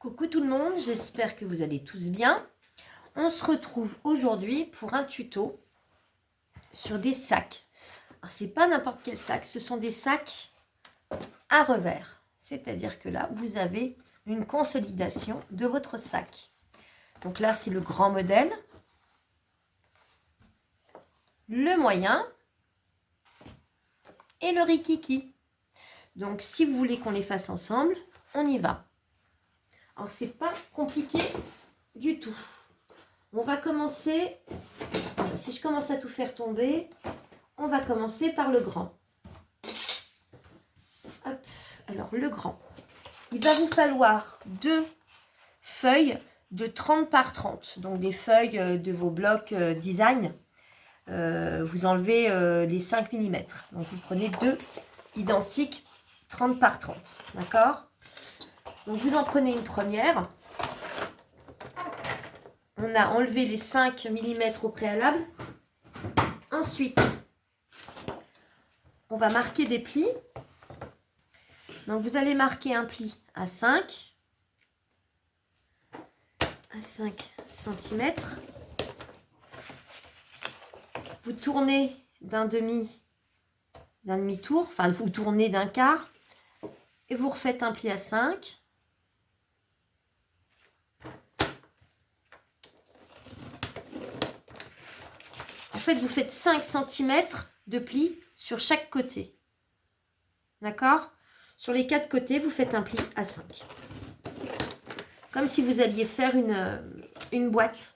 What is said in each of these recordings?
Coucou tout le monde, j'espère que vous allez tous bien. On se retrouve aujourd'hui pour un tuto sur des sacs. Alors c'est pas n'importe quel sac, ce sont des sacs à revers. C'est-à-dire que là, vous avez une consolidation de votre sac. Donc là, c'est le grand modèle, le moyen et le rikiki. Donc si vous voulez qu'on les fasse ensemble, on y va. Alors c'est pas compliqué du tout. On va commencer, si je commence à tout faire tomber, on va commencer par le grand. Hop, alors le grand. Il va vous falloir 2 feuilles de 30 par 30, donc des feuilles de vos blocs design. Vous enlevez les 5 mm. Donc vous prenez 2 identiques 30 par 30, d'accord? Donc vous en prenez une première. On a enlevé les 5 mm au préalable. Ensuite, on va marquer des plis. Donc vous allez marquer un pli à 5 cm. Vous tournez d'un demi-tour, enfin vous tournez d'un quart et vous refaites un pli à 5. En fait, vous faites 5 cm de pli sur chaque côté. D'accord? Sur les 4 côtés, vous faites un pli à 5. Comme si vous alliez faire une boîte.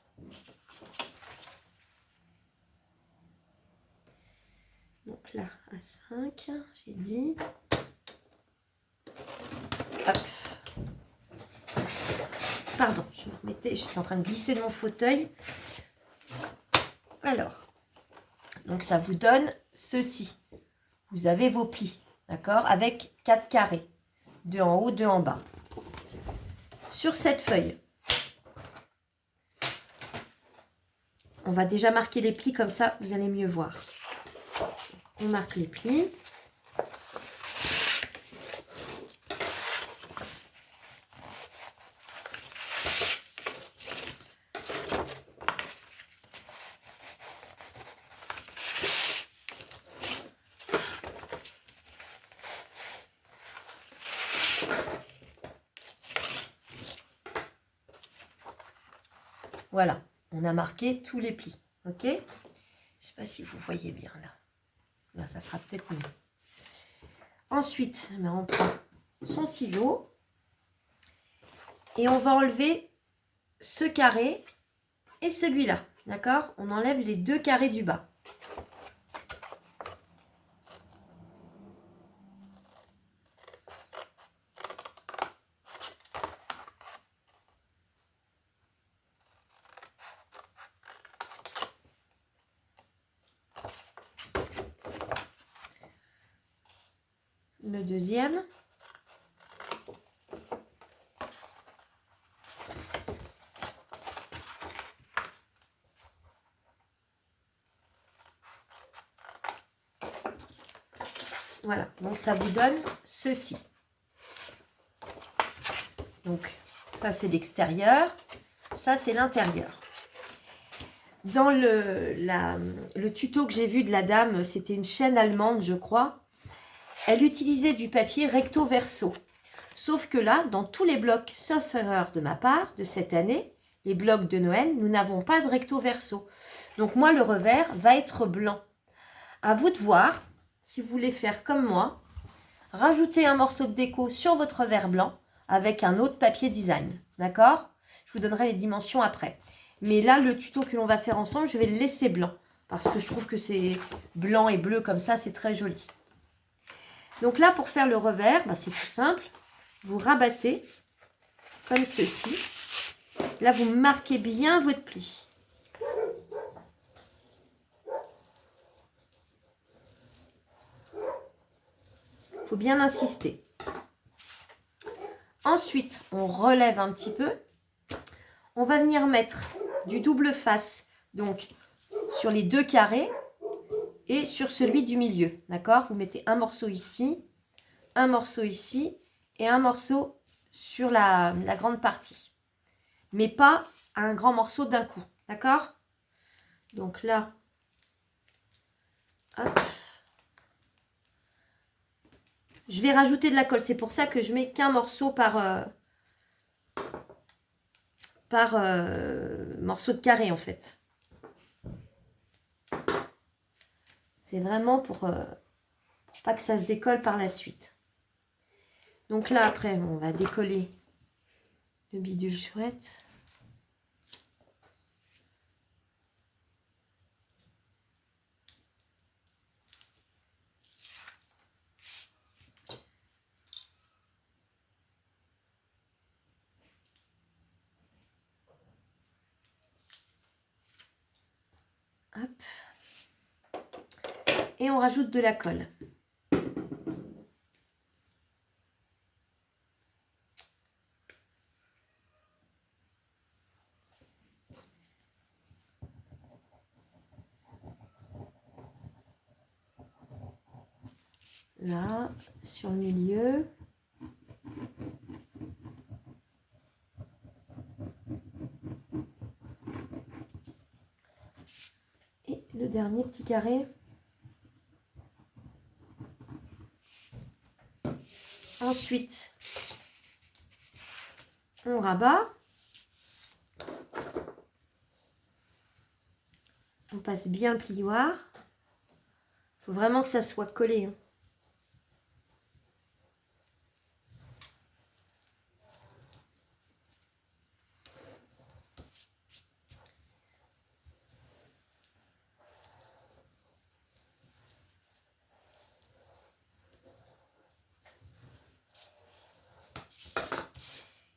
Donc là, à 5, j'ai dit. Hop. Pardon, je me remettais, j'étais en train de glisser de mon fauteuil. Alors, donc ça vous donne ceci. Vous avez vos plis, d'accord? Avec 4 carrés. 2 en haut, 2 en bas. Sur cette feuille, on va déjà marquer les plis, comme ça vous allez mieux voir. On marque les plis. Voilà, on a marqué tous les plis, ok? Je ne sais pas si vous voyez bien là. Là, ça sera peut-être mieux. Ensuite, on prend son ciseau et on va enlever ce carré et celui-là, d'accord? On enlève les 2 carrés du bas. Le deuxième. Voilà, donc ça vous donne ceci. Donc ça c'est l'extérieur, ça c'est l'intérieur. Dans le tuto que j'ai vu de la dame, c'était une chaîne allemande je crois. Elle utilisait du papier recto verso. Sauf que là, dans tous les blocs, sauf erreur de ma part, de cette année, les blocs de Noël, nous n'avons pas de recto verso. Donc moi, le revers va être blanc. À vous de voir, si vous voulez faire comme moi, rajoutez un morceau de déco sur votre revers blanc avec un autre papier design. D'accord? Je vous donnerai les dimensions après. Mais là, le tuto que l'on va faire ensemble, je vais le laisser blanc. Parce que je trouve que c'est blanc et bleu comme ça, c'est très joli. Donc là, pour faire le revers, c'est tout simple. Vous rabattez comme ceci. Là, vous marquez bien votre pli. Il faut bien insister. Ensuite, on relève un petit peu. On va venir mettre du double face, donc sur les 2 carrés et sur celui du milieu. D'accord? Vous mettez un morceau ici et un morceau sur la grande partie. Mais pas un grand morceau d'un coup. D'accord? Donc là, hop. Je vais rajouter de la colle. C'est pour ça que je mets qu'un morceau par morceau de carré en fait. C'est vraiment pour pas que ça se décolle par la suite. Donc là après on va décoller le bidule chouette. Hop. Et on rajoute de la colle. Là, sur le milieu. Et le dernier petit carré. Ensuite, on rabat. On passe bien le plioir. Il faut vraiment que ça soit collé, hein.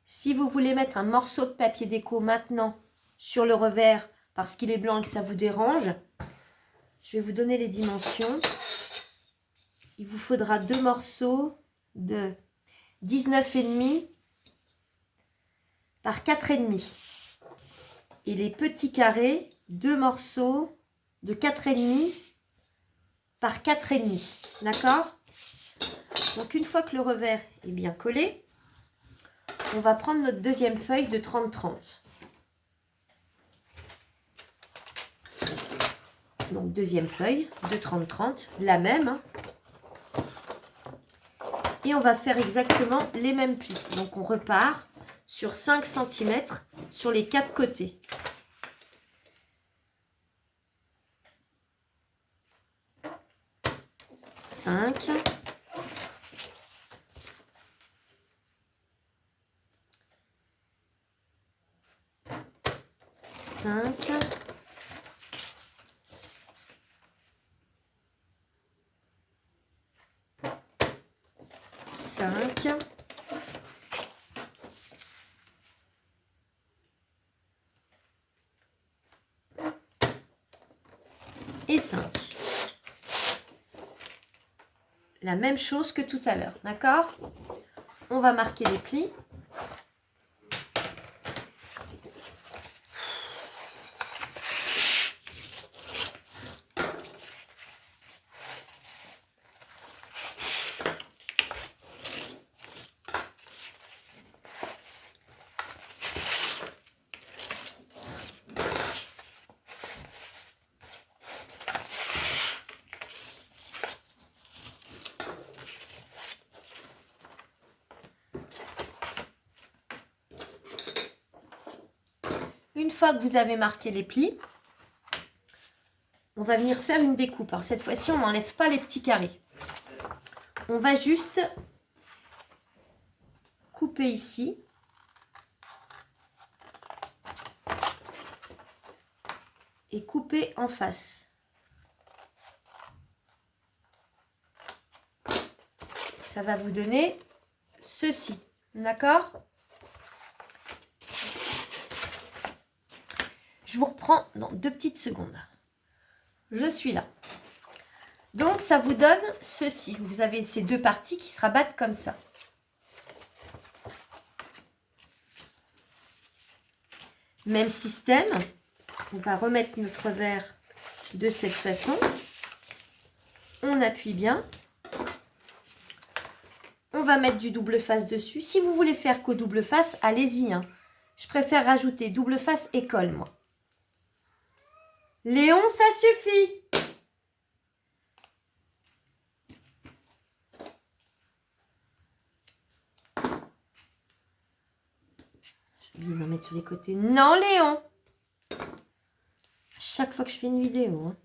Si vous voulez mettre un morceau de papier déco maintenant sur le revers parce qu'il est blanc et que ça vous dérange, je vais vous donner les dimensions. Il vous faudra 2 morceaux de 19,5 par 4,5. Et les petits carrés, 2 morceaux de 4,5 par 4,5. D'accord? Donc une fois que le revers est bien collé, on va prendre notre deuxième feuille de 30-30. Donc deuxième feuille de 30-30, la même, hein. Et on va faire exactement les mêmes plis. Donc on repart sur 5 cm sur les 4 côtés. Cinq. 5. 5. Et 5. La même chose que tout à l'heure, d'accord? On va marquer les plis. Une fois que vous avez marqué les plis, on va venir faire une découpe. Alors cette fois-ci, on n'enlève pas les petits carrés. On va juste couper ici. Et couper en face. Ça va vous donner ceci. D'accord? Je vous reprends dans 2 petites secondes. Je suis là. Donc, ça vous donne ceci. Vous avez ces 2 parties qui se rabattent comme ça. Même système. On va remettre notre verre de cette façon. On appuie bien. On va mettre du double face dessus. Si vous voulez faire qu'au double face, allez-y. Hein. Je préfère rajouter double face et colle, moi. Léon, ça suffit. J'ai oublié d'en mettre sur les côtés. Non, Léon. À chaque fois que je fais une vidéo. Hein.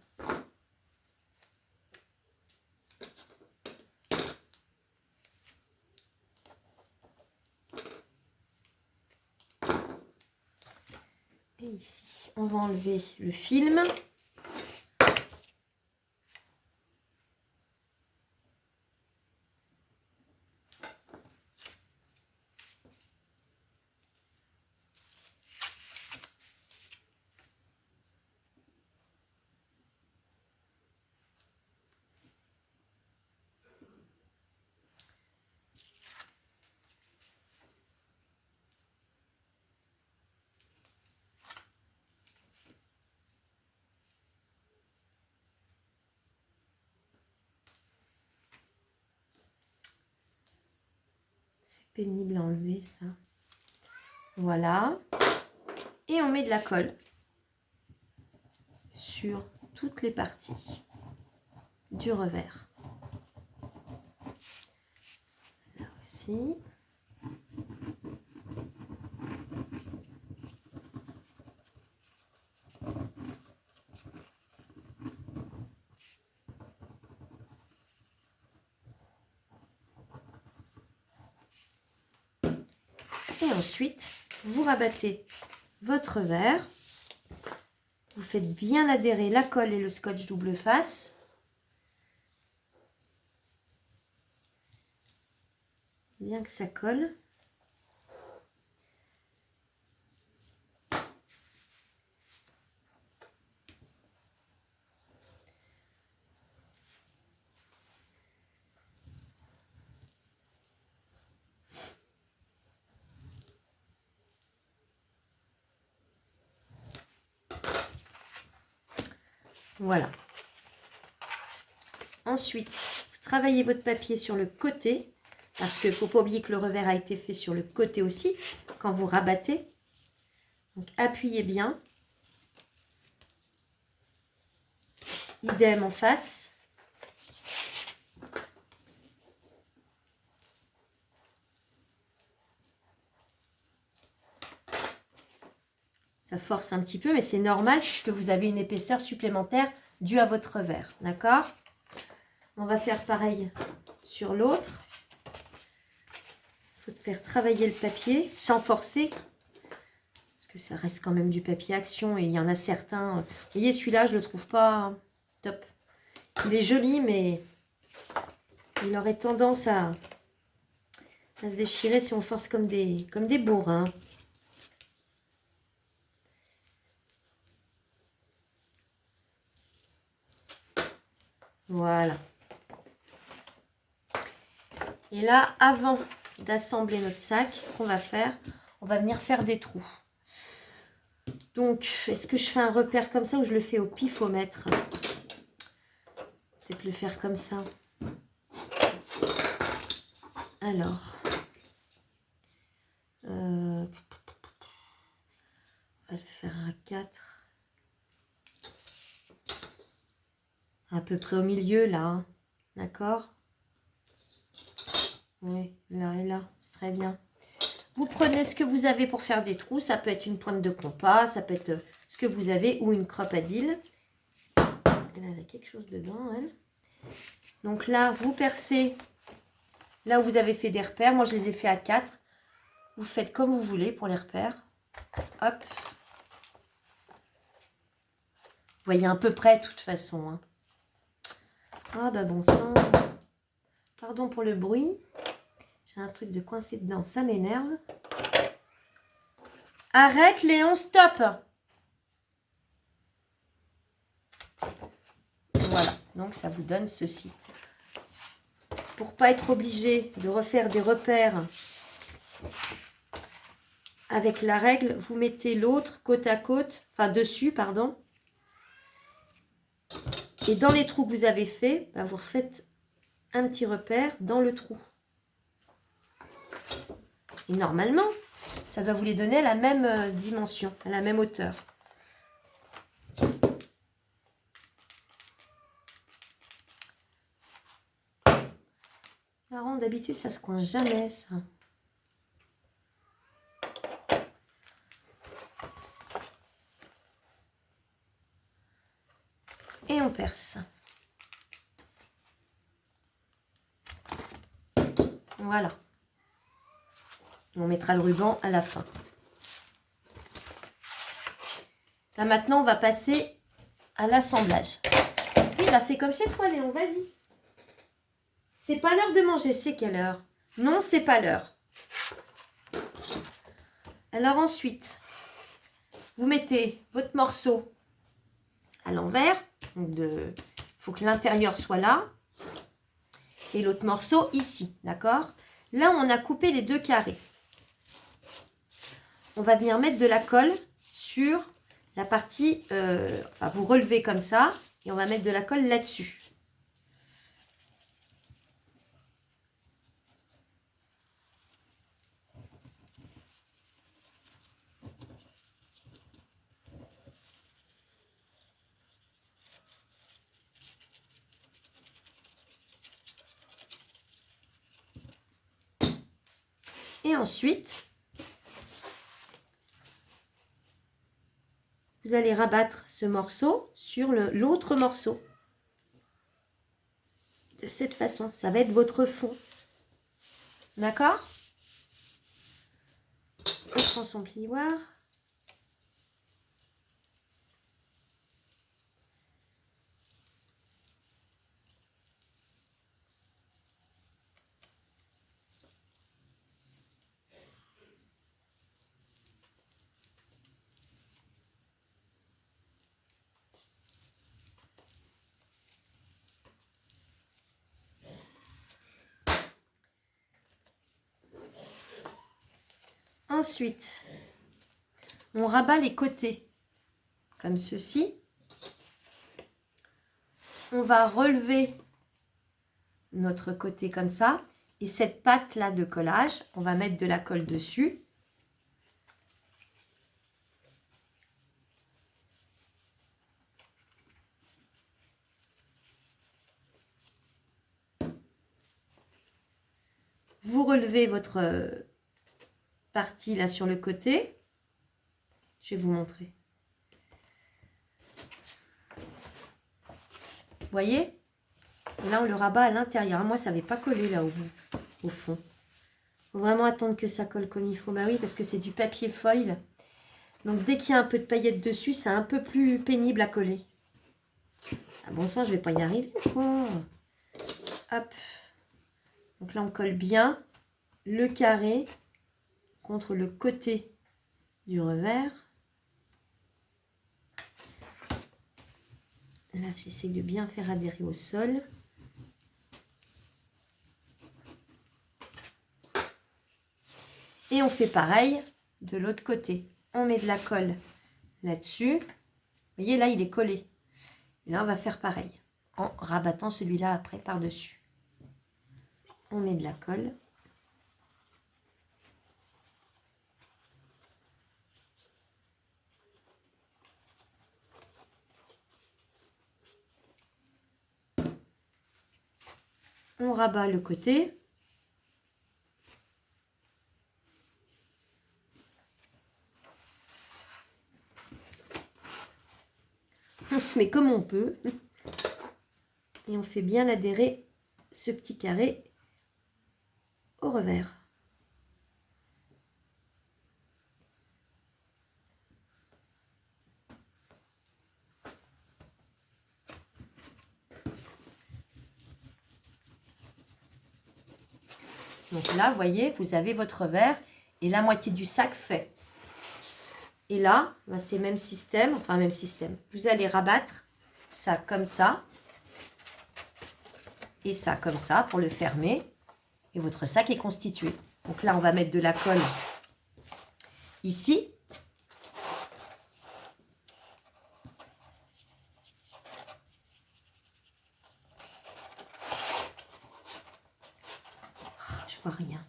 Et ici, on va enlever le film. Pénible à enlever ça. Voilà. Et on met de la colle sur toutes les parties du revers. Là aussi. Et ensuite, vous rabattez votre revers. Vous faites bien adhérer la colle et le scotch double face. Bien que ça colle. Voilà. Ensuite, vous travaillez votre papier sur le côté, parce qu'il ne faut pas oublier que le revers a été fait sur le côté aussi, quand vous rabattez. Donc, appuyez bien. Idem en face. Ça force un petit peu, mais c'est normal puisque vous avez une épaisseur supplémentaire due à votre revers. D'accord? On va faire pareil sur l'autre. Il faut faire travailler le papier sans forcer. Parce que ça reste quand même du papier action. Et il y en a certains. Vous voyez, celui-là, je ne le trouve pas top. Il est joli, mais il aurait tendance à se déchirer si on force comme des bourrins. Voilà. Et là, avant d'assembler notre sac, ce qu'on va faire, on va venir faire des trous. Donc, est-ce que je fais un repère comme ça ou je le fais au pifomètre? Peut-être le faire comme ça. Alors, on va le faire à 4. À peu près au milieu, là. Hein. D'accord? Oui, là et là. C'est très bien. Vous prenez ce que vous avez pour faire des trous. Ça peut être une pointe de compas, ça peut être ce que vous avez ou une croppe à deal. Elle a quelque chose dedans, elle. Donc là, vous percez là où vous avez fait des repères. Moi, je les ai fait à 4. Vous faites comme vous voulez pour les repères. Hop. Vous voyez à peu près, de toute façon. Hein. Ah, bah bon sang. Pardon pour le bruit. J'ai un truc de coincé dedans, ça m'énerve. Arrête, Léon, stop. Voilà, donc ça vous donne ceci. Pour pas être obligé de refaire des repères avec la règle, vous mettez l'autre côte à côte, enfin dessus, pardon. Et dans les trous que vous avez fait, ben vous refaites un petit repère dans le trou. Et normalement, ça doit vous les donner à la même dimension, à la même hauteur. Marrant, d'habitude, ça se coince jamais, ça. Et on perce. Voilà. On mettra le ruban à la fin. Là, maintenant, on va passer à l'assemblage. Oui, bah, fais comme chez toi, Léon, vas-y. C'est pas l'heure de manger, c'est quelle heure? Non, c'est pas l'heure. Alors ensuite, vous mettez votre morceau à l'envers. Il faut que l'intérieur soit là. Et l'autre morceau ici, d'accord? Là, on a coupé les 2 carrés. On va venir mettre de la colle sur la partie... enfin, vous relevez comme ça. Et on va mettre de la colle là-dessus. Et ensuite, vous allez rabattre ce morceau sur l'autre morceau. De cette façon, ça va être votre fond. D'accord? On prend son plioir. Ensuite, on rabat les côtés, comme ceci. On va relever notre côté comme ça. Et cette pâte-là de collage, on va mettre de la colle dessus. Vous relevez votre partie là sur le côté. Je vais vous montrer. Vous voyez? Et là, on le rabat à l'intérieur. Moi, ça n'avait pas collé là au fond. Il faut vraiment attendre que ça colle comme il faut. Bah oui, parce que c'est du papier foil. Donc, dès qu'il y a un peu de paillettes dessus, c'est un peu plus pénible à coller. Ah bon sang, je ne vais pas y arriver, quoi. Hop. Donc là, on colle bien le carré contre le côté du revers. Là, j'essaie de bien faire adhérer au sol. Et on fait pareil de l'autre côté. On met de la colle là-dessus. Vous voyez, là, il est collé. Et là, on va faire pareil en rabattant celui-là après par-dessus. On met de la colle. On rabat le côté. On se met comme on peut. Et on fait bien adhérer ce petit carré au revers. Donc là, vous voyez, vous avez votre revers et la moitié du sac fait. Et là, ben c'est même système, enfin même système. Vous allez rabattre ça comme ça et ça comme ça pour le fermer. Et votre sac est constitué. Donc là, on va mettre de la colle ici. Oh, je vois rien.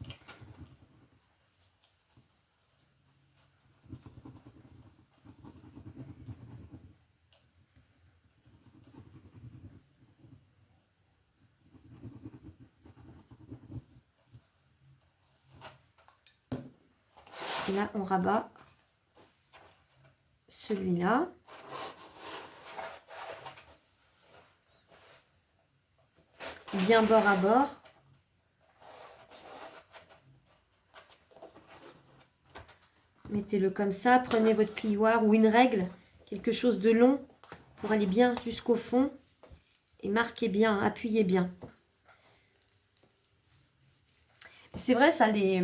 Et là, on rabat celui-là. Bien bord à bord. Mettez-le comme ça. Prenez votre plioir ou une règle, quelque chose de long pour aller bien jusqu'au fond. Et marquez bien, appuyez bien. C'est vrai, ça, les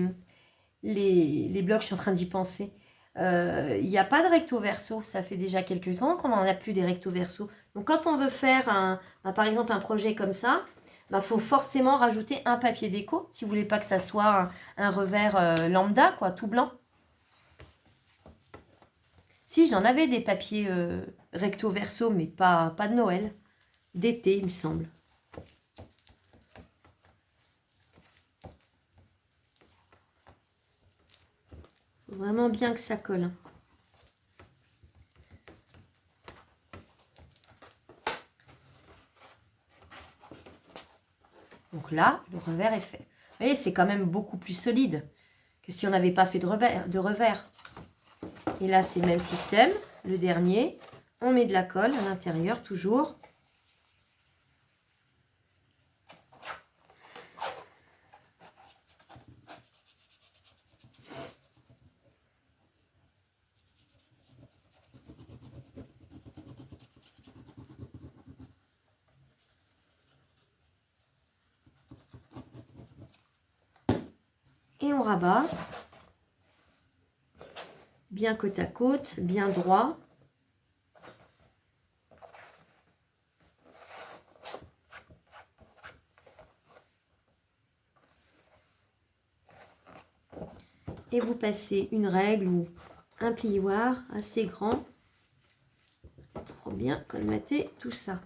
blocs, je suis en train d'y penser. Il n'y a pas de recto verso. Ça fait déjà quelques temps qu'on n'en a plus des recto verso. Donc, quand on veut faire, par exemple, un projet comme ça, faut forcément rajouter un papier déco. Si vous voulez pas que ça soit un revers lambda, quoi, tout blanc. Si, j'en avais des papiers recto verso, mais pas de Noël. D'été, il me semble. Faut vraiment bien que ça colle. Donc là, le revers est fait. Vous voyez, c'est quand même beaucoup plus solide que si on n'avait pas fait de revers. Et là, c'est le même système. Le dernier, on met de la colle à l'intérieur, toujours. Et on rabat. Bien côte à côte, bien droit. Et vous passez une règle ou un plioir assez grand pour bien colmater tout ça.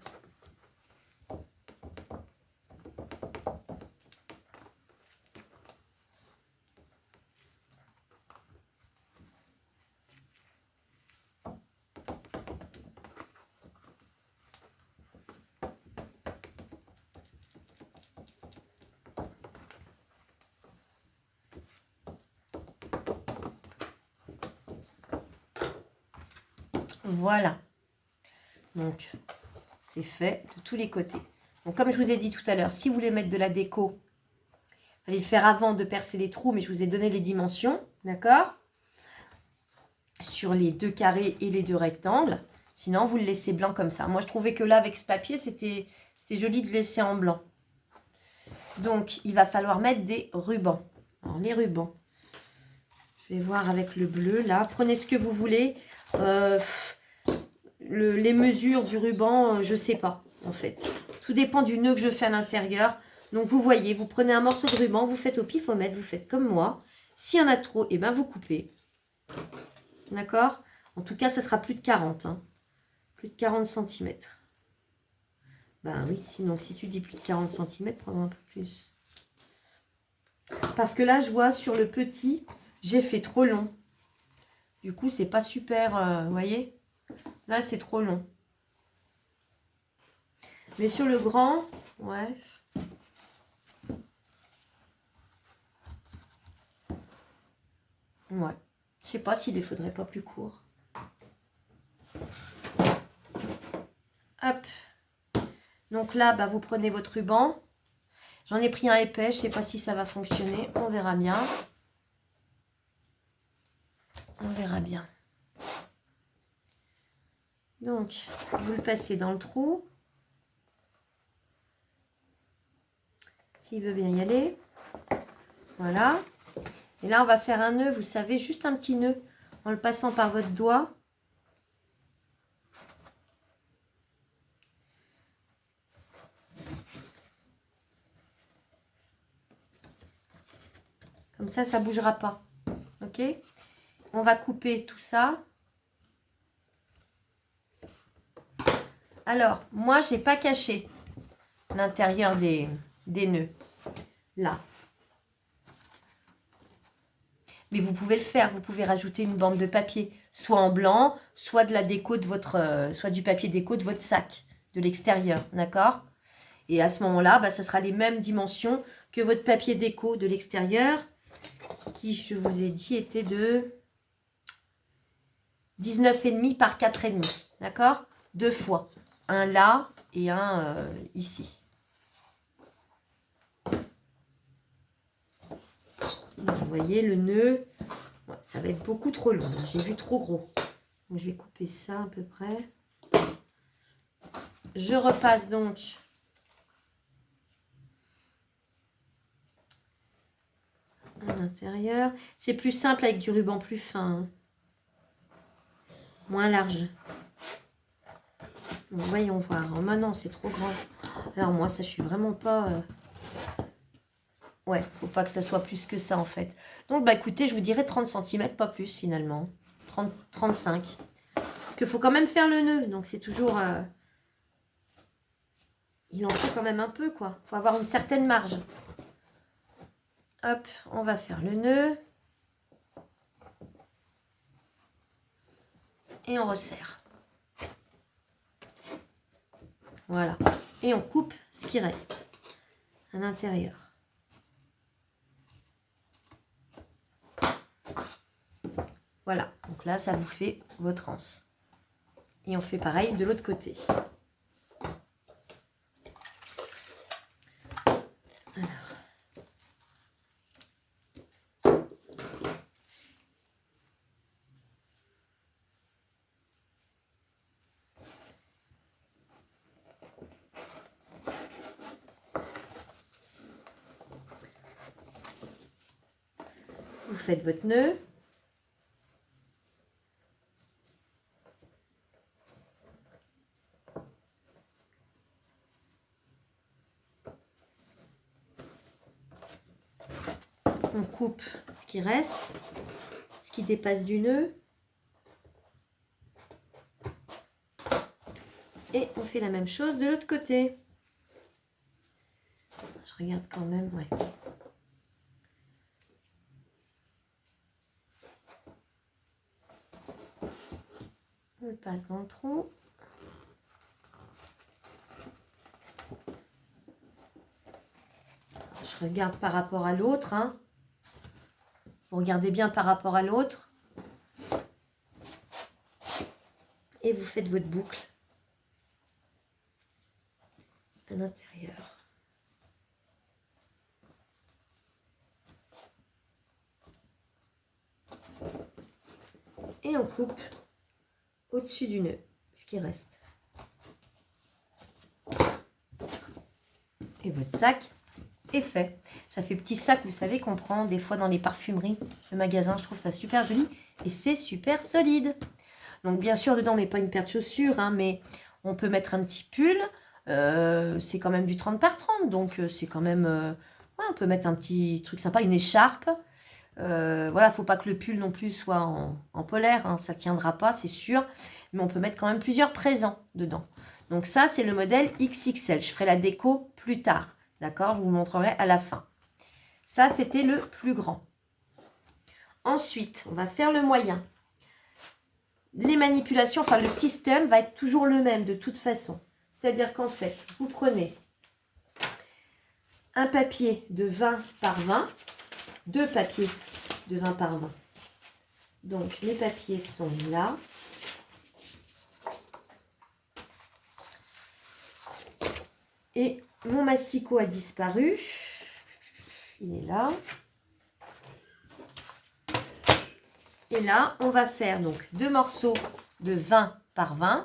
Voilà. Donc, c'est fait de tous les côtés. Donc, comme je vous ai dit tout à l'heure, si vous voulez mettre de la déco, il fallait le faire avant de percer les trous, mais je vous ai donné les dimensions, d'accord? Sur les 2 carrés et les 2 rectangles. Sinon, vous le laissez blanc comme ça. Moi, je trouvais que là, avec ce papier, c'était joli de le laisser en blanc. Donc, il va falloir mettre des rubans. Alors, les rubans. Je vais voir avec le bleu, là. Prenez ce que vous voulez. Les mesures du ruban, je ne sais pas, en fait. Tout dépend du nœud que je fais à l'intérieur. Donc, vous voyez, vous prenez un morceau de ruban, vous faites au pifomètre, vous faites comme moi. S'il y en a trop, eh ben, vous coupez. D'accord? En tout cas, ça sera plus de 40. Hein. Plus de 40 cm. Ben oui, sinon, si tu dis plus de 40 cm, prends un peu plus. Parce que là, je vois sur le petit, j'ai fait trop long. Du coup, c'est pas super, vous voyez? Là, c'est trop long. Mais sur le grand, ouais. Ouais. Je sais pas s'il ne faudrait pas plus court. Hop. Donc là, bah, vous prenez votre ruban. J'en ai pris un épais. Je ne sais pas si ça va fonctionner. On verra bien. On verra bien. Donc, vous le passez dans le trou. S'il veut bien y aller. Voilà. Et là, on va faire un nœud, vous savez, juste un petit nœud en le passant par votre doigt. Comme ça ne bougera pas. Ok? On va couper tout ça. Alors, moi, je n'ai pas caché l'intérieur des nœuds. Là. Mais vous pouvez le faire. Vous pouvez rajouter une bande de papier, soit en blanc, soit de la déco de votre, soit du papier déco de votre sac, de l'extérieur. D'accord? Et à ce moment-là, bah, ça sera les mêmes dimensions que votre papier déco de l'extérieur. qui, je vous ai dit, était de 19,5 par 4,5. D'accord? 2 fois. Un là et un ici. Donc, vous voyez, le nœud, ouais, ça va être beaucoup trop long. J'ai vu trop gros. Donc, je vais couper ça à peu près. Je repasse donc à l'intérieur. C'est plus simple avec du ruban plus fin. Hein. Moins large. Donc, voyons voir. Oh, maintenant, c'est trop grand. Alors moi, ça, je suis vraiment pas... Ouais, faut pas que ça soit plus que ça, en fait. Donc, bah écoutez, je vous dirais 30 cm, pas plus, finalement. 30, 35. Que faut quand même faire le nœud. Donc, c'est toujours... Il en faut quand même un peu, quoi. Faut avoir une certaine marge. Hop, on va faire le nœud. Et on resserre. Voilà. Et on coupe ce qui reste à l'intérieur. Voilà. Donc là, ça vous fait votre anse. Et on fait pareil de l'autre côté. Alors. Vous faites votre nœud. On coupe ce qui reste, ce qui dépasse du nœud. Et on fait la même chose de l'autre côté. Je regarde quand même, ouais. On le passe dans le trou. Je regarde par rapport à l'autre. Hein. Vous regardez bien par rapport à l'autre. Et vous faites votre boucle à l'intérieur. Et on coupe au-dessus du nœud, ce qui reste. Et votre sac est fait. Ça fait petit sac, vous savez, qu'on prend des fois dans les parfumeries de magasin. Je trouve ça super joli et c'est super solide. Donc bien sûr, dedans, on met pas une paire de chaussures, hein, mais on peut mettre un petit pull. C'est quand même du 30 par 30, donc c'est quand même... ouais, on peut mettre un petit truc sympa, une écharpe. Voilà, faut pas que le pull non plus soit en polaire, hein, ça tiendra pas, c'est sûr. Mais on peut mettre quand même plusieurs présents dedans. Donc ça, c'est le modèle XXL. Je ferai la déco plus tard, d'accord? Je vous montrerai à la fin. Ça, c'était le plus grand. Ensuite, on va faire le moyen. Les manipulations, enfin le système va être toujours le même de toute façon. C'est-à-dire qu'en fait, vous prenez un papier de 20 par 20, deux papiers de 20 par 20. Donc, les papiers sont là. Et mon massicot a disparu. Il est là. Et là, on va faire donc deux morceaux de 20 par 20.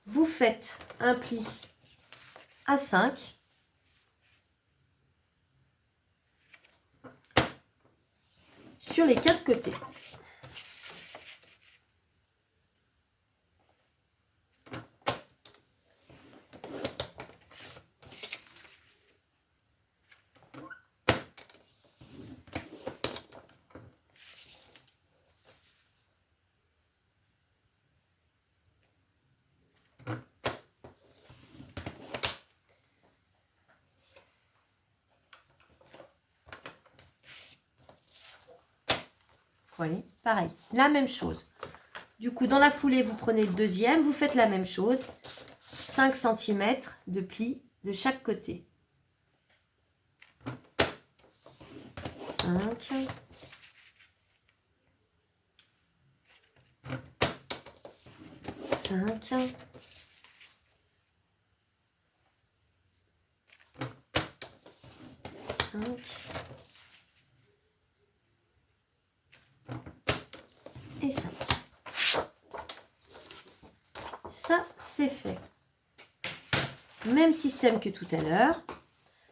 Vous faites un pli à 5. Sur les 4 côtés. Voilà, pareil, la même chose. Du coup, dans la foulée, vous prenez le deuxième, vous faites la même chose. 5 cm de pli de chaque côté. 5, 5, 5 et 5. Ça, c'est fait. Même système que tout à l'heure.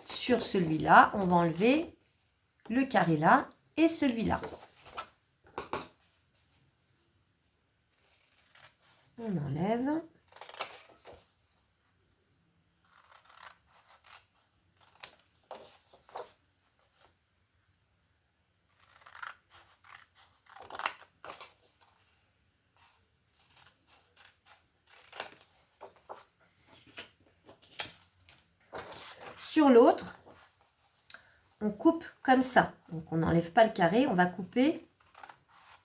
Sur celui-là, on va enlever le carré là et celui-là. On enlève. Sur l'autre, on coupe comme ça. Donc, on n'enlève pas le carré, on va couper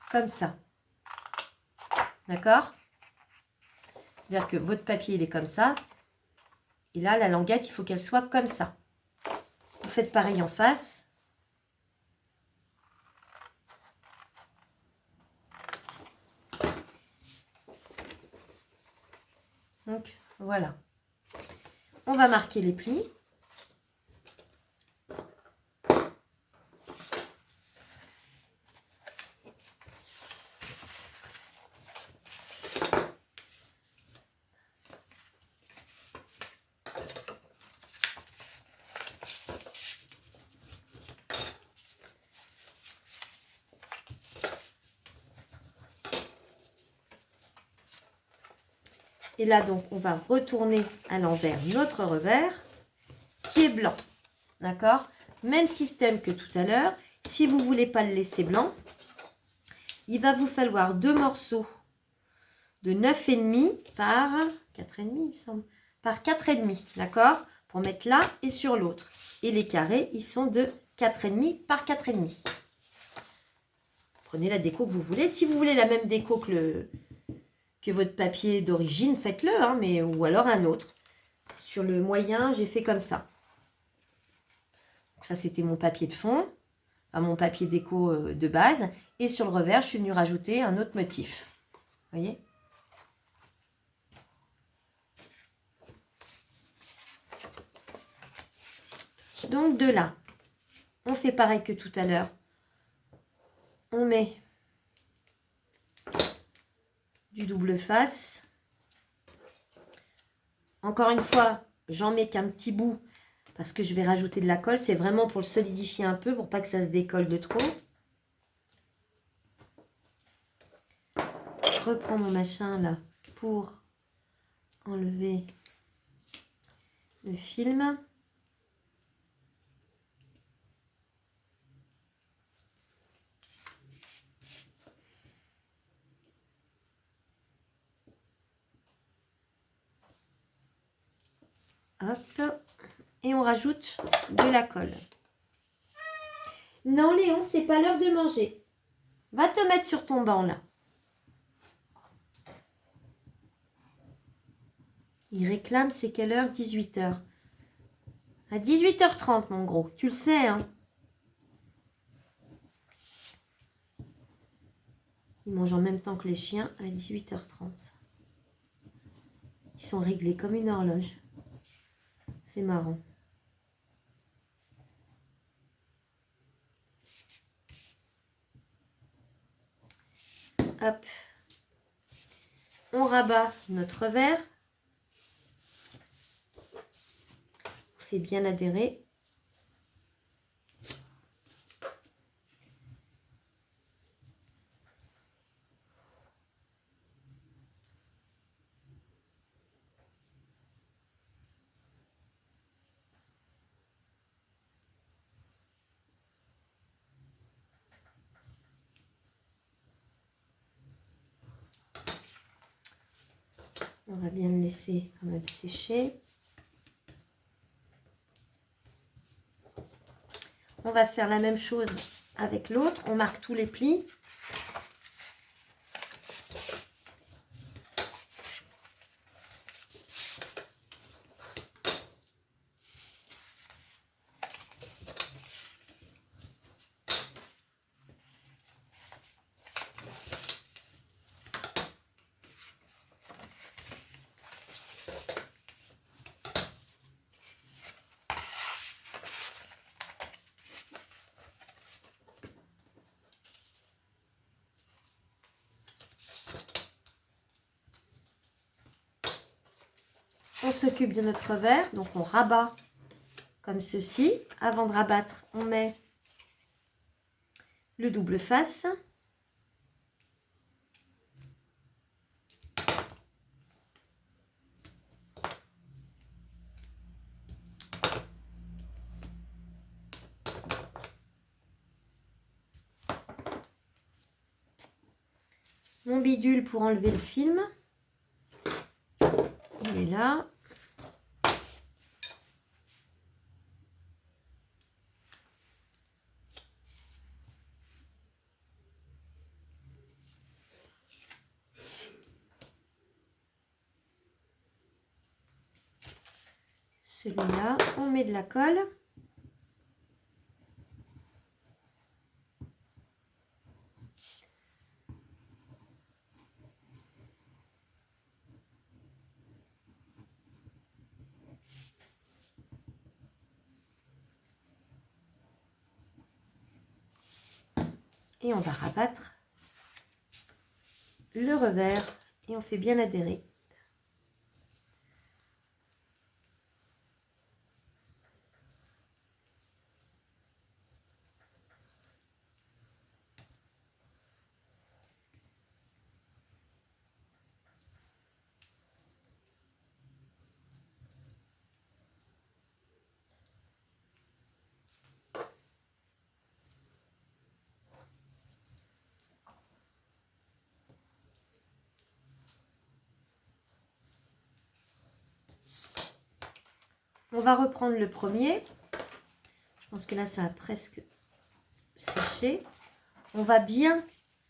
comme ça. D'accord? C'est-à-dire que votre papier, il est comme ça. Et là, la languette, il faut qu'elle soit comme ça. Vous faites pareil en face. Donc, voilà. On va marquer les plis. Et là, donc, on va retourner à l'envers notre revers qui est blanc. D'accord? Même système que tout à l'heure. Si vous ne voulez pas le laisser blanc, il va vous falloir 2 morceaux de 9,5 par 4,5, il me semble. Par 4,5, d'accord? Pour mettre là et sur l'autre. Et les carrés, ils sont de 4,5 par 4,5. Prenez la déco que vous voulez. Si vous voulez la même déco que votre papier d'origine, faites-le, hein, ou alors un autre. Sur le moyen, j'ai fait comme ça. Donc ça, c'était mon papier de fond, enfin, mon papier déco de base. Et sur le revers, je suis venue rajouter un autre motif. Vous voyez? Donc de là, on fait pareil que tout à l'heure. On met du double face. Encore une fois, j'en mets qu'un petit bout parce que je vais rajouter de la colle. C'est vraiment pour le solidifier un peu, pour pas que ça se décolle de trop. Je reprends mon machin là pour enlever le film. Hop. Et on rajoute de la colle. Non, Léon, c'est pas l'heure de manger. Va te mettre sur ton banc, là. Il réclame, c'est quelle heure? 18h. À 18h30, mon gros. Tu le sais, hein. Il mange en même temps que les chiens à 18h30. Ils sont réglés comme une horloge. C'est marrant. Hop. On rabat notre verre. On fait bien adhérer. On va bien le laisser quand même sécher. On va faire la même chose avec l'autre. On marque tous les plis. On s'occupe de notre revers, donc on rabat comme ceci. Avant de rabattre, on met le double face. Mon bidule pour enlever le film. Il est là. Celui-là, on met de la colle. Et on va rabattre le revers et on fait bien adhérer. On va reprendre le premier. Je pense que là, ça a presque séché. On va bien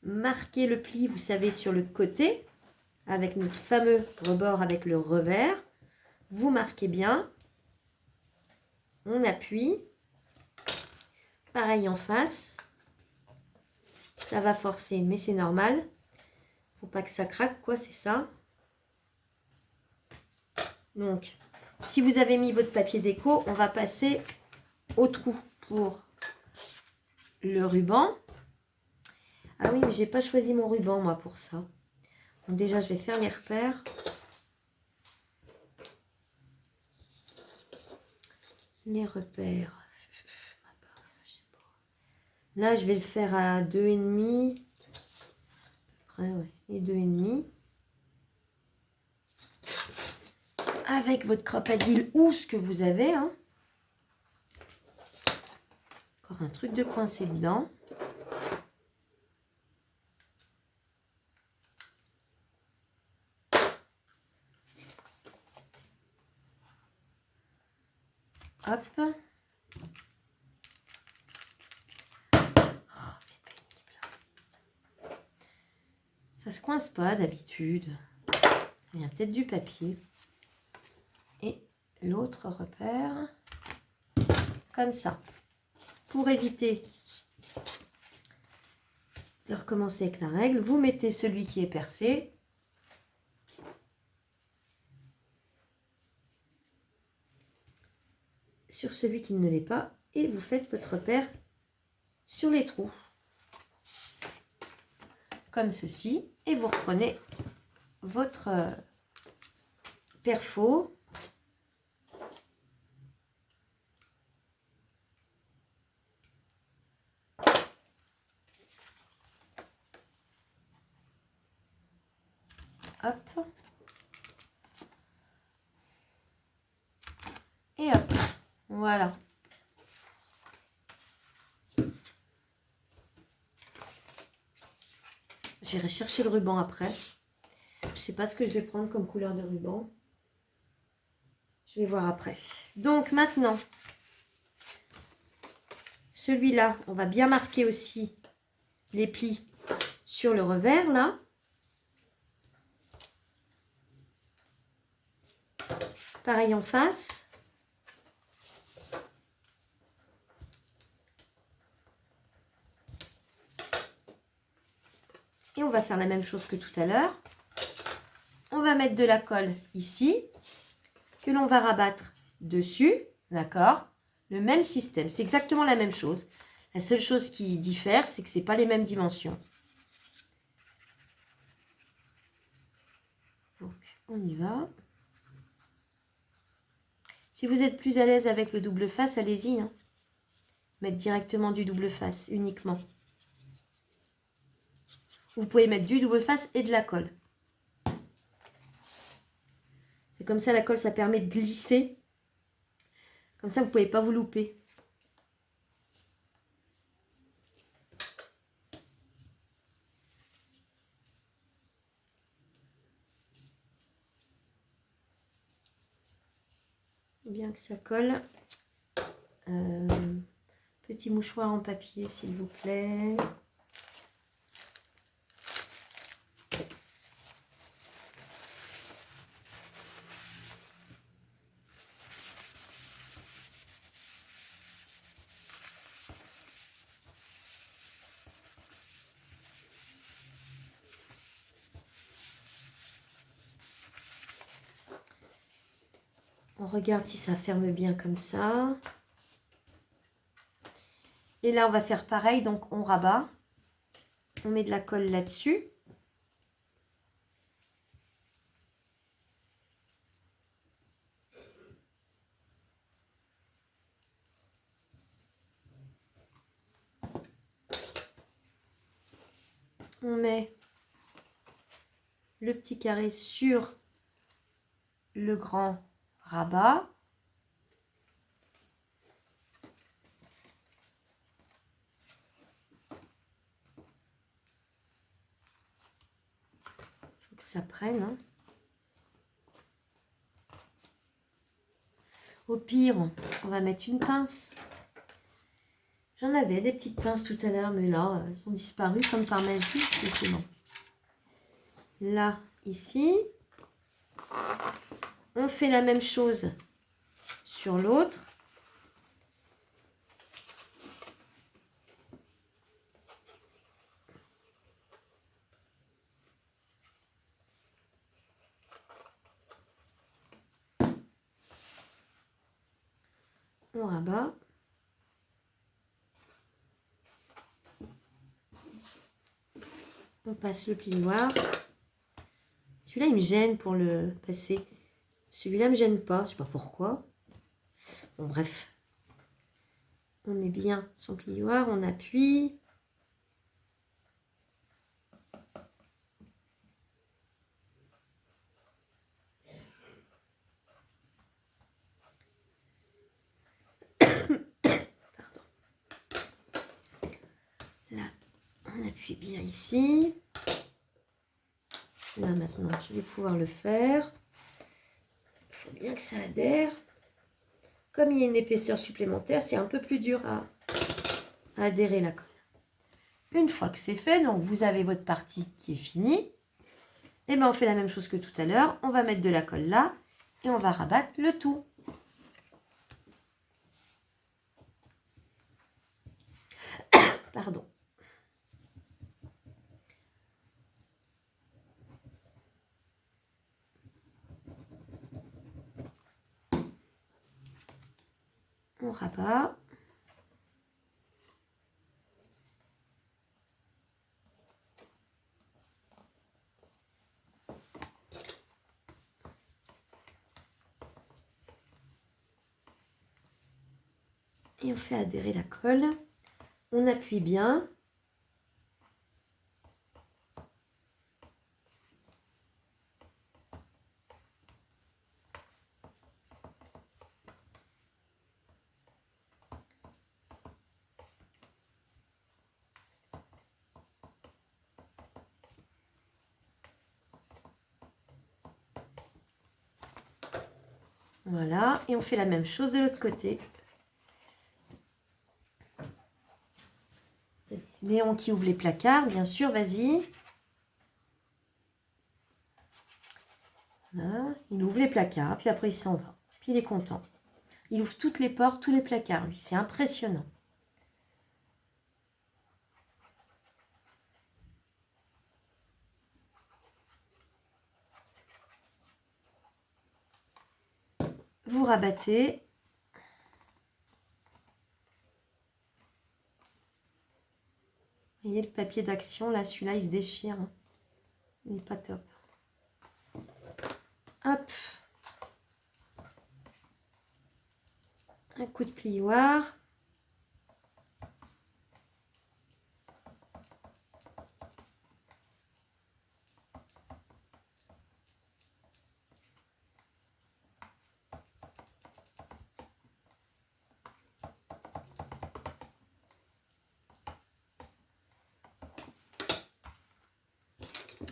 marquer le pli, vous savez, sur le côté, avec notre fameux rebord avec le revers. Vous marquez bien. On appuie. Pareil en face. Ça va forcer, mais c'est normal. Faut pas que ça craque, quoi, c'est ça. Donc, si vous avez mis votre papier déco, on va passer au trou pour le ruban. Ah oui, mais j'ai pas choisi mon ruban, moi, pour ça. Donc déjà, je vais faire les repères. Les repères. Là, je vais le faire à 2,5. Après, ouais, et 2,5. Avec votre cropadile ou ce que vous avez. Hein. Encore un truc de coincé dedans. Hop. Oh, c'est pénible. Ça se coince pas d'habitude. Il y a peut-être du papier. Et l'autre repère. Comme ça. Pour éviter de recommencer avec la règle, vous mettez celui qui est percé. Sur celui qui ne l'est pas. Et vous faites votre repère sur les trous. Comme ceci. Et vous reprenez votre perfo. Hop. Et hop. Voilà. J'irai chercher le ruban après. Je ne sais pas ce que je vais prendre comme couleur de ruban. Je vais voir après. Donc maintenant, celui-là, on va bien marquer aussi les plis sur le revers là. Pareil en face. Et on va faire la même chose que tout à l'heure. On va mettre de la colle ici, que l'on va rabattre dessus, d'accord? Le même système, c'est exactement la même chose. La seule chose qui diffère, c'est que ce n'est pas les mêmes dimensions. Donc, on y va. Si vous êtes plus à l'aise avec le double face, allez-y. Hein. Mettre directement du double face, uniquement. Vous pouvez mettre du double face et de la colle. C'est comme ça, la colle, ça permet de glisser. Comme ça, vous ne pouvez pas vous louper. Bien que ça colle. Petit mouchoir en papier, s'il vous plaît. On regarde si ça ferme bien comme ça. Et là, on va faire pareil. Donc, on rabat. On met de la colle là-dessus. On met le petit carré sur le grand rabat. Faut que ça prenne. Hein. Au pire, on va mettre une pince. J'en avais des petites pinces tout à l'heure, mais là, elles ont disparu comme par magie. C'est bon. Là, ici. On fait la même chose sur l'autre. On rabat. On passe le plioir. Celui-là, il me gêne pour le passer. Celui-là ne me gêne pas. Je ne sais pas pourquoi. Bon, bref. On met bien son plioir. On appuie. Pardon. Là, on appuie bien ici. Là, maintenant, je vais pouvoir le faire. Il faut bien que ça adhère. Comme il y a une épaisseur supplémentaire, c'est un peu plus dur à adhérer la colle. Une fois que c'est fait, donc vous avez votre partie qui est finie. Et bien on fait la même chose que tout à l'heure. On va mettre de la colle là et on va rabattre le tout. Pardon. On rabat. Et on fait adhérer la colle. On appuie bien. Voilà, et on fait la même chose de l'autre côté. Néon qui ouvre les placards, bien sûr, vas-y. Voilà, il ouvre les placards, puis après il s'en va. Puis il est content. Il ouvre toutes les portes, tous les placards, lui. C'est impressionnant. Vous rabattez. Vous voyez le papier d'action, là, celui-là, il se déchire. Hein. Il n'est pas top. Hop. Un coup de plioir.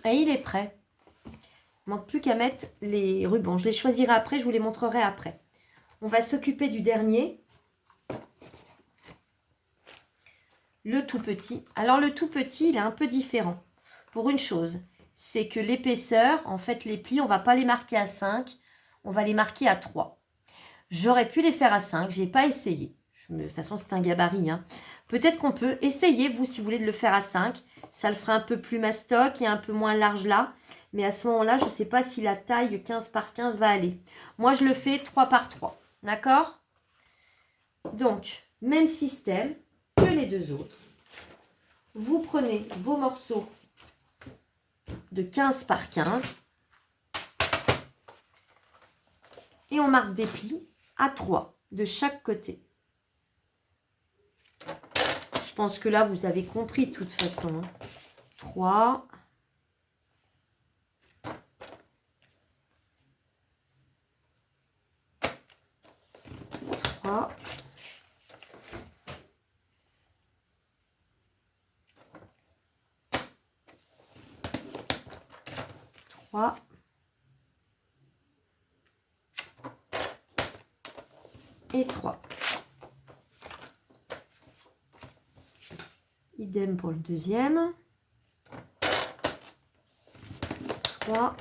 Et il est prêt. Il ne manque plus qu'à mettre les rubans. Je les choisirai après, je vous les montrerai après. On va s'occuper du dernier. Le tout petit. Alors le tout petit, il est un peu différent. Pour une chose, c'est que l'épaisseur, en fait les plis, on ne va pas les marquer à 5, on va les marquer à 3. J'aurais pu les faire à 5, je n'ai pas essayé. De toute façon, c'est un gabarit. Hein. Peut-être qu'on peut essayer, vous, si vous voulez, de le faire à 5. Ça le fera un peu plus mastoc et un peu moins large là. Mais à ce moment-là, je ne sais pas si la taille 15 par 15 va aller. Moi, je le fais 3 par 3. D'accord? Donc, même système que les deux autres. Vous prenez vos morceaux de 15 par 15. Et on marque des plis à 3 de chaque côté. Je pense que là, vous avez compris de toute façon. 3. 3. 3. Et 3. Idem pour le deuxième. 3.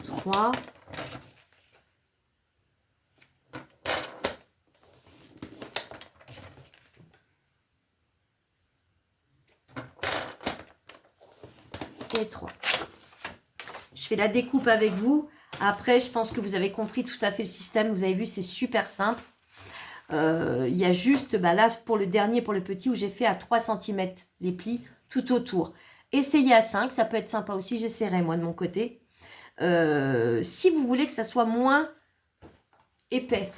3. Et 3. Je fais la découpe avec vous. Après, je pense que vous avez compris tout à fait le système. Vous avez vu, c'est super simple. Il y a juste, là, pour le dernier, pour le petit, où j'ai fait à 3 cm les plis tout autour. Essayez à 5, ça peut être sympa aussi. J'essaierai, moi, de mon côté. Si vous voulez que ça soit moins épais,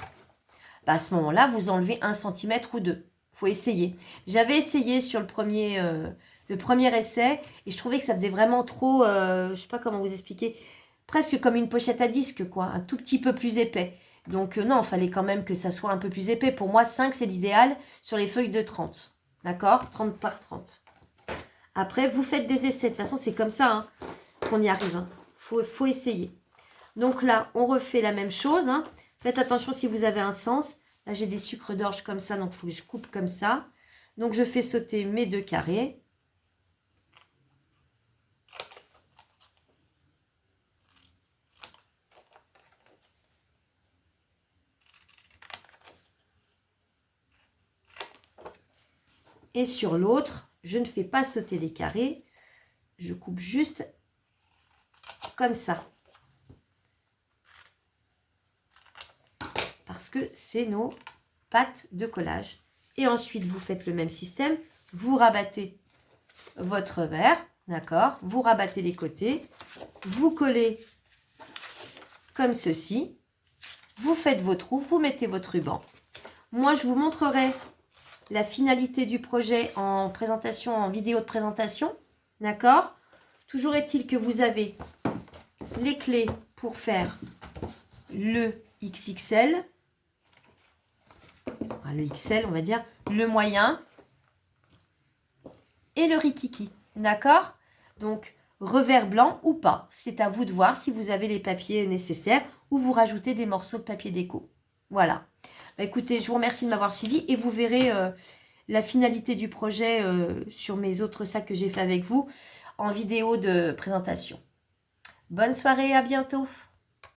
à ce moment-là, vous enlevez 1 cm ou 2. Il faut essayer. J'avais essayé sur le premier essai et je trouvais que ça faisait vraiment trop, je ne sais pas comment vous expliquer, presque comme une pochette à disque, quoi, un tout petit peu plus épais. Donc non, il fallait quand même que ça soit un peu plus épais. Pour moi, 5, c'est l'idéal sur les feuilles de 30. D'accord? 30 par 30. Après, vous faites des essais. De toute façon, c'est comme ça hein, qu'on y arrive. Hein. Faut essayer. Donc là, on refait la même chose. Hein. Faites attention si vous avez un sens. Là, j'ai des sucres d'orge comme ça, donc il faut que je coupe comme ça. Donc, je fais sauter mes 2 carrés. Et sur l'autre, je ne fais pas sauter les carrés. Je coupe juste comme ça. Parce que c'est nos pâtes de collage. Et ensuite, vous faites le même système. Vous rabattez votre verre, d'accord? Vous rabattez les côtés. Vous collez comme ceci. Vous faites vos trous, vous mettez votre ruban. Moi, je vous montrerai la finalité du projet en présentation, en vidéo de présentation, d'accord? Toujours est-il que vous avez les clés pour faire le XXL, le XL, on va dire, le moyen et le rikiki, d'accord? Donc, revers blanc ou pas, c'est à vous de voir si vous avez les papiers nécessaires ou vous rajoutez des morceaux de papier déco. Voilà. Écoutez, je vous remercie de m'avoir suivi et vous verrez la finalité du projet sur mes autres sacs que j'ai fait avec vous en vidéo de présentation. Bonne soirée, à bientôt.